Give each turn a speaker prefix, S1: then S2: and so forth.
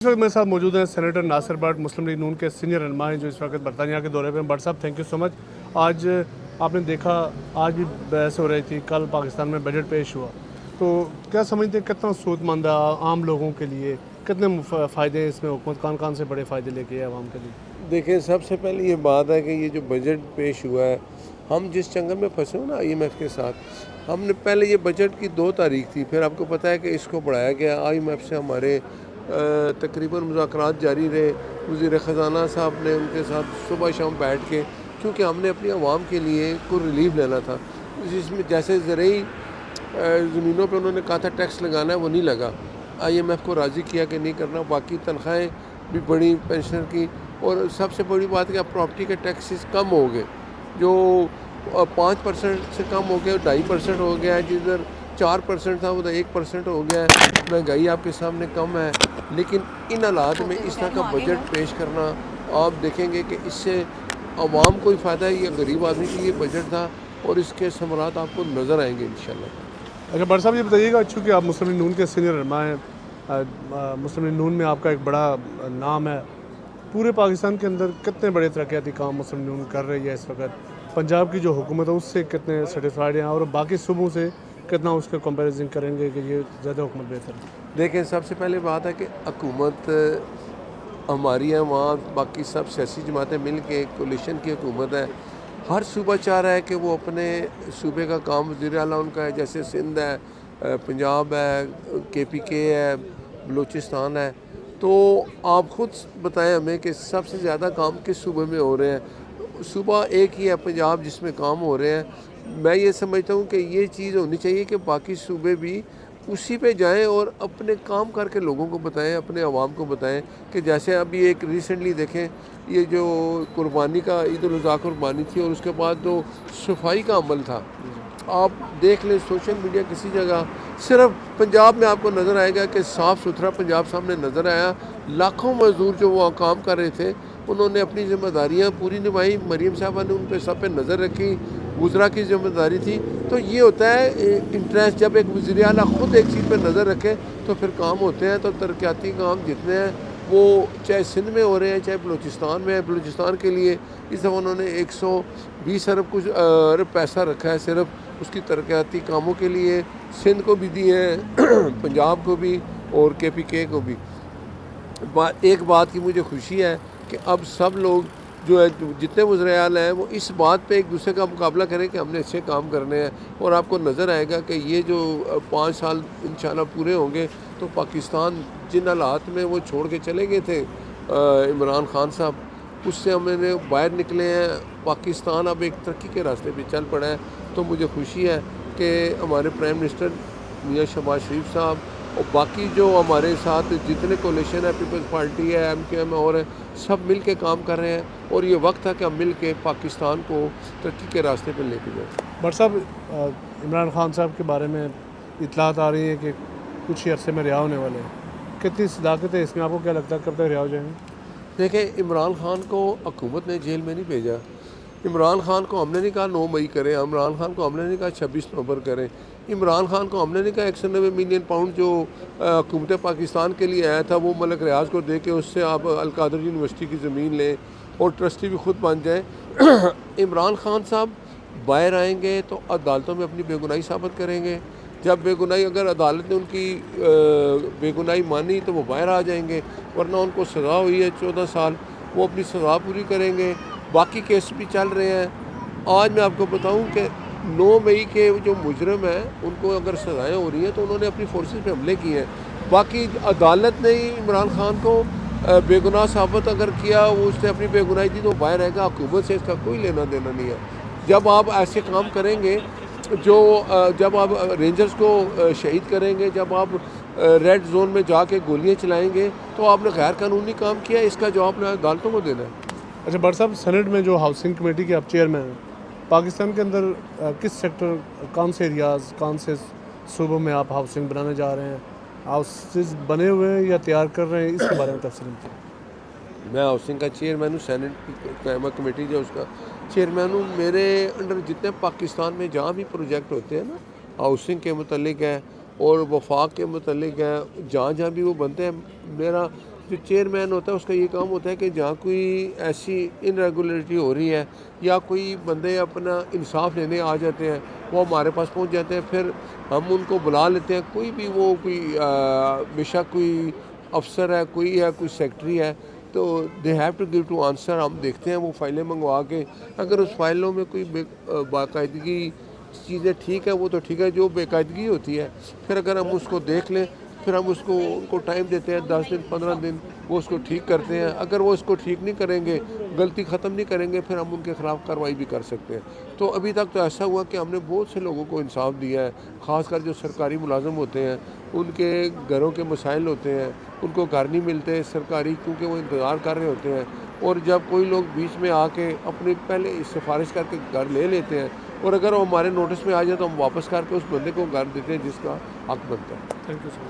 S1: इस वक्त मेरे साथ मौजूद हैं सेनेटर नासिर भट्ट, मुस्लिम लीग नून के सीनियर रहनुमा हैं जो इस वक्त बरतानिया के दौरे पे हैं। भट्ट साहब, थैंक यू सो मच। आज आपने देखा, आज भी बहस हो रही थी, कल पाकिस्तान में बजट पेश हुआ, तो क्या समझते हैं कितना सूदमंद है आम लोगों के लिए, कितने फ़ायदे हैं इसमें, हुकूमत कौन से बड़े फ़ायदे लेके है आवाम के लिए?
S2: देखिए, सबसे पहले ये बात है कि ये जो बजट पेश हुआ है, हम जिस चंगल में फंसे हो ना IMF के साथ, हमने पहले ये बजट की 2 तारीख थी, फिर आपको पता है कि इसको बढ़ाया गया। IMF से हमारे तकरीबन मुज़ाकरात जारी रहे। वज़ीर ख़ज़ाना साहब ने उनके साथ सुबह शाम बैठ के, क्योंकि हमने अपनी आवाम के लिए कोई रिलीफ लेना था, जिसमें जैसे ज़रूरी ज़मीनों पे उन्होंने कहा था टैक्स लगाना है, वो नहीं लगा। IMF को राज़ी किया कि नहीं करना। बाकी तनख्वाहें भी बढ़ी पेंशनर की, और सबसे बड़ी बात है कि अब प्रॉपर्टी के टैक्सेस कम हो गए, जो 5% से कम हो गए, 2.5% हो गया है। जिधर 4% था वो तो 1% हो गया है। महंगाई आपके सामने कम है, लेकिन इन हालात में इस तरह का बजट पेश करना, आप देखेंगे कि इससे आवाम को ही फ़ायदा है। ये गरीब आदमी के लिए बजट था और इसके समरात आपको नज़र आएंगे इंशाल्लाह।
S1: अच्छा भट्ट साहब, ये बताइएगा, चूँकि आप मुस्लिम लीग नून के सीनियर रहनुमा हैं, मुस्लिम लीग नून में आपका एक बड़ा नाम है, पूरे पाकिस्तान के अंदर कितने बड़े तरक्याती काम मुस्लिम लीग नून कर रही है इस वक्त? पंजाब की जो हुकूमत है उससे कितने सेटिस्फाइड हैं, और बाकी सूबों से कितना उसके कंपैरिजन करेंगे कि ये ज़्यादा हुकूमत बेहतर है?
S2: देखें, सबसे पहले बात है कि हुकूमत हमारी है, वहाँ बाकी सब सियासी जमातें मिल के कोलिशन की हुकूमत है। हर सूबा चाह रहा है कि वो अपने सूबे का काम, वज़ीर आला उनका है, जैसे सिंध है, पंजाब है, KPK है, बलूचिस्तान है। तो आप ख़ुद बताएं हमें कि सबसे ज़्यादा काम किस सूबे में हो रहे हैं? सूबा एक ही है, पंजाब, जिसमें काम हो रहे हैं। मैं ये समझता हूँ कि ये चीज़ होनी चाहिए कि बाकी सूबे भी उसी पे जाएं और अपने काम करके लोगों को बताएं, अपने आवाम को बताएं। कि जैसे अभी एक रिसेंटली देखें, ये जो कुर्बानी का ईद उल अज़हा कुर्बानी थी, और उसके बाद जो सफाई का अमल था, आप देख लें सोशल मीडिया किसी जगह, सिर्फ पंजाब में आपको नज़र आएगा कि साफ़ सुथरा पंजाब सामने नज़र आया। लाखों मज़दूर जो वहाँ काम कर रहे थे, उन्होंने अपनी ज़िम्मेदारियाँ पूरी निभाई। मरीम साहबा ने उन पर सब पे नज़र रखी, गुजरा की ज़िम्मेदारी थी। तो ये होता है इंटरेस्ट, जब एक वज़ीर आला ख़ुद एक चीज़ पे नज़र रखे तो फिर काम होते हैं। तो तरक्याती काम जितने हैं, वो चाहे सिंध में हो रहे हैं, चाहे बलूचिस्तान में है। बलूचिस्तान के लिए इस दफ़ा उन्होंने 120 अरब पैसा रखा है सिर्फ उसकी तरक्याती कामों के लिए। सिंध को भी दिए हैं, पंजाब को भी, और KPK को भी। एक बात की मुझे खुशी है कि अब सब लोग जो है, जितने वज़ीर-ए-आला हैं, वो इस बात पे एक दूसरे का मुकाबला करें कि हमने अच्छे काम करने हैं। और आपको नज़र आएगा कि ये जो 5 साल इंशाल्लाह पूरे होंगे, तो पाकिस्तान जिन हालात में वो छोड़ के चले गए थे इमरान खान साहब, उससे हमने बाहर निकले हैं। पाकिस्तान अब एक तरक्की के रास्ते पे चल पड़ा है। तो मुझे खुशी है कि हमारे प्राइम मिनिस्टर मियां शहबाज शरीफ साहब और बाकी जो हमारे साथ जितने कोलिशन है, पीपल्स पार्टी है, MKM और है, सब मिल के काम कर रहे हैं। और ये वक्त है कि हम मिल के पाकिस्तान को तरक्की के रास्ते पर लेके जाएँ।
S1: भट्ट साहब, इमरान खान साहब के बारे में इतलात आ रही है कि कुछ ही अरसे में रिहा होने वाले हैं, कितनी सदाकत है इसमें? आपको क्या लगता है कब तक रिहा हो जाएंगे?
S2: देखें, इमरान खान को हुकूमत ने जेल में नहीं भेजा। इमरान खान को हमने नहीं कहा 9 मई करें, इमरान खान को हमने नहीं कहा 26 नवंबर करें, इमरान खान को हमने नहीं कहा 190 मिलियन पाउंड जो हुकूमत पाकिस्तान के लिए आया था वो मलिक रियाज को दे के उससे आप अल-कादर यूनिवर्सिटी की ज़मीन लें और ट्रस्टी भी खुद बन जाए। इमरान खान साहब बाहर आएंगे तो अदालतों में अपनी बेगुनाही साबित करेंगे। जब बेगुनाही, अगर अदालत ने उनकी बेगुनाही मानी तो वो बाहर आ जाएंगे, वरना उनको सज़ा हुई है 14 साल, वो अपनी सज़ा पूरी करेंगे। बाकी केस भी चल रहे हैं। आज मैं आपको बताऊं कि 9 मई के जो मुजरम हैं, उनको अगर सज़ाएँ हो रही हैं तो उन्होंने अपनी फोर्सेस पे हमले किए हैं। बाकी अदालत ने ही इमरान खान को बेगुनाह साबित अगर किया, वो उसने अपनी बेगुनाही दी, तो बाहर रहेगा। हुकूमत से इसका कोई लेना देना नहीं है। जब आप ऐसे काम करेंगे, जब आप रेंजर्स को शहीद करेंगे, जब आप रेड जोन में जाके गोलियां चलाएंगे, तो आपने गैर कानूनी काम किया। इसका जवाब आपने अदालतों को देना है।
S1: अच्छा भट्ट साहब, सेनेट में जो हाउसिंग कमेटी के आप चेयरमैन हैं, पाकिस्तान के अंदर किस सेक्टर, कौन से एरियाज़, कौन से सूबों में आप हाउसिंग बनाने जा रहे हैं? हाउसेज बने हुए हैं या तैयार कर रहे हैं, इसके बारे में तफसील बताएं।
S2: मैं हाउसिंग का चेयरमैन हूँ, सेनेट की कायमा कमेटी जो उसका चेयरमैन हूँ। मेरे अंडर जितने पाकिस्तान में जहाँ भी प्रोजेक्ट होते हैं ना, हाउसिंग के मुतल्लिक है और वफाक के मुतल्लिक है, जहाँ जहाँ भी वो बनते हैं, मेरा جو چیئرمین ہوتا ہے اس کا یہ کام ہوتا ہے کہ جہاں کوئی ایسی انریگولرٹی ہو رہی ہے یا کوئی بندے اپنا انصاف لینے آ جاتے ہیں وہ ہمارے پاس پہنچ جاتے ہیں، پھر ہم ان کو بلا لیتے ہیں، کوئی بھی وہ کوئی بے شک کوئی افسر ہے، کوئی سیکٹری ہے، تو they have to give to answer. ہم دیکھتے ہیں وہ فائلیں منگوا کے، اگر اس فائلوں میں کوئی باقاعدگی چیزیں ٹھیک ہے وہ تو ٹھیک ہے، جو بے قاعدگی ہوتی ہے پھر اگر ہم اس کو دیکھ لیں، پھر ہم اس کو ان کو ٹائم دیتے ہیں 10 دن 15 دن، وہ اس کو ٹھیک کرتے ہیں. اگر وہ اس کو ٹھیک نہیں کریں گے، غلطی ختم نہیں کریں گے، پھر ہم ان کے خلاف کارروائی بھی کر سکتے ہیں. تو ابھی تک تو ایسا ہوا کہ ہم نے بہت سے لوگوں کو انصاف دیا ہے، خاص کر جو سرکاری ملازم ہوتے ہیں ان کے گھروں کے مسائل ہوتے ہیں، ان کو گھر نہیں ملتے سرکاری کیونکہ وہ انتظار کر رہے ہوتے ہیں، اور جب کوئی لوگ بیچ میں آ کے اپنی پہلے سفارش کر کے گھر لے لیتے ہیں، اور اگر وہ ہمارے نوٹس میں آ جائے تو ہم واپس کر کے اس بندے کو گھر دیتے ہیں جس کا حق بنتا ہے.
S1: Thank you so much.